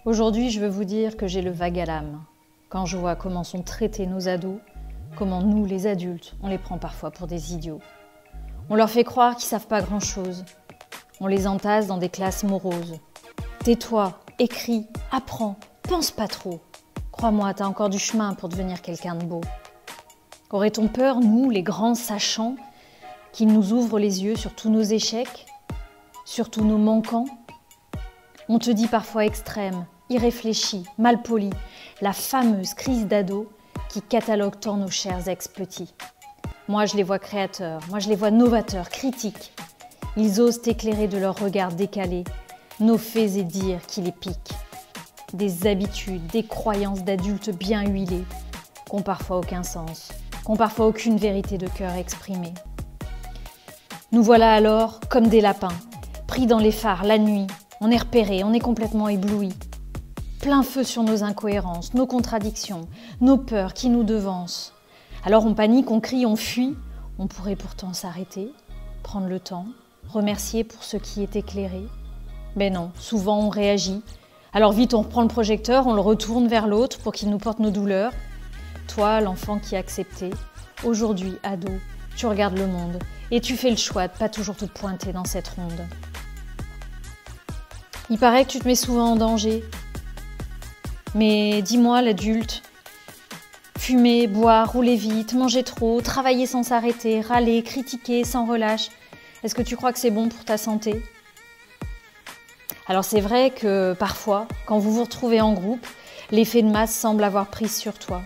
Aujourd'hui, je veux vous dire que j'ai le vague à l'âme quand je vois comment sont traités nos ados, comment nous, les adultes, on les prend parfois pour des idiots. On leur fait croire qu'ils savent pas grand-chose. On les entasse dans des classes moroses. Tais-toi, écris, apprends, pense pas trop. Crois-moi, t'as encore du chemin pour devenir quelqu'un de beau. Aurait-on peur, nous, les grands sachants, qu'ils nous ouvrent les yeux sur tous nos échecs, sur tous nos manquants? On te dit parfois extrême, irréfléchi, malpoli, la fameuse crise d'ado qui catalogue tant nos chers ex-petits. Moi, je les vois créateurs, moi, je les vois novateurs, critiques. Ils osent éclairer de leur regard décalé nos faits et dires qui les piquent. Des habitudes, des croyances d'adultes bien huilés, qui n'ont parfois aucun sens, qui n'ont parfois aucune vérité de cœur exprimée. Nous voilà alors comme des lapins, pris dans les phares la nuit. On est repérés, on est complètement éblouis. Plein feu sur nos incohérences, nos contradictions, nos peurs qui nous devancent. Alors on panique, on crie, on fuit. On pourrait pourtant s'arrêter, prendre le temps, remercier pour ce qui est éclairé. Mais non, souvent on réagit. Alors vite on reprend le projecteur, on le retourne vers l'autre pour qu'il nous porte nos douleurs. Toi, l'enfant qui a accepté, aujourd'hui ado, tu regardes le monde et tu fais le choix de pas toujours te pointer dans cette ronde. Il paraît que tu te mets souvent en danger. Mais dis-moi, l'adulte, fumer, boire, rouler vite, manger trop, travailler sans s'arrêter, râler, critiquer sans relâche, est-ce que tu crois que c'est bon pour ta santé? Alors c'est vrai que parfois, quand vous vous retrouvez en groupe, l'effet de masse semble avoir prise sur toi.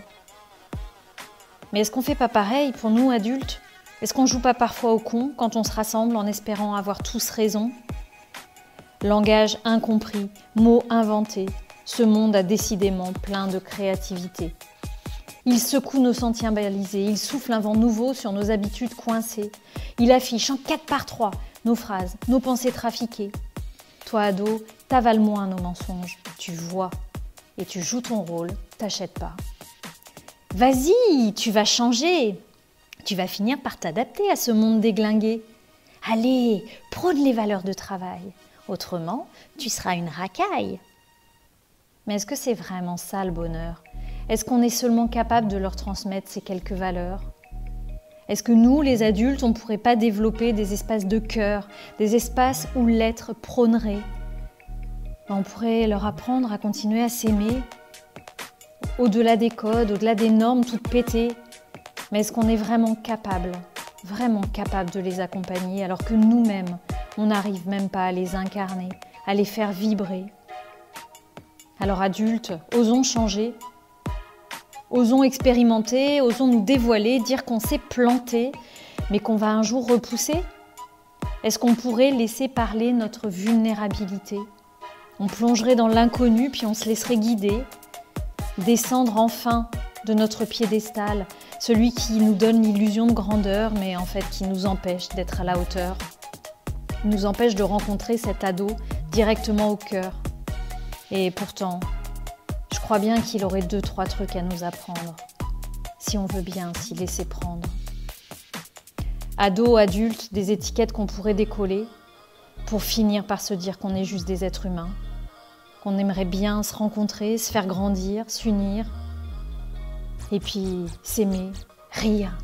Mais est-ce qu'on fait pas pareil pour nous, adultes? Est-ce qu'on joue pas parfois au con quand on se rassemble en espérant avoir tous raison? Langage incompris, mots inventés, ce monde a décidément plein de créativité. Il secoue nos sentiers balisés, il souffle un vent nouveau sur nos habitudes coincées. Il affiche en 4x3 nos phrases, nos pensées trafiquées. Toi, ado, t'avales moins nos mensonges, tu vois et tu joues ton rôle, t'achètes pas. Vas-y, tu vas changer, tu vas finir par t'adapter à ce monde déglingué. Allez, prône les valeurs de travail. Autrement, tu seras une racaille. Mais est-ce que c'est vraiment ça le bonheur? Est-ce qu'on est seulement capable de leur transmettre ces quelques valeurs? Est-ce que nous, les adultes, on ne pourrait pas développer des espaces de cœur, des espaces où l'être prônerait? On pourrait leur apprendre à continuer à s'aimer, au-delà des codes, au-delà des normes toutes pétées. Mais est-ce qu'on est vraiment capable de les accompagner alors que nous-mêmes, on n'arrive même pas à les incarner, à les faire vibrer? Alors adultes, osons changer, osons expérimenter, osons nous dévoiler, dire qu'on s'est planté, mais qu'on va un jour repousser. Est-ce qu'on pourrait laisser parler notre vulnérabilité? On plongerait dans l'inconnu, puis on se laisserait guider, descendre enfin de notre piédestal, celui qui nous donne l'illusion de grandeur, mais en fait qui nous empêche d'être à la hauteur. Nous empêche de rencontrer cet ado directement au cœur. Et pourtant, je crois bien qu'il aurait 2-3 trucs à nous apprendre, si on veut bien s'y laisser prendre. Ado, adulte, des étiquettes qu'on pourrait décoller pour finir par se dire qu'on est juste des êtres humains, qu'on aimerait bien se rencontrer, se faire grandir, s'unir, et puis s'aimer, rire,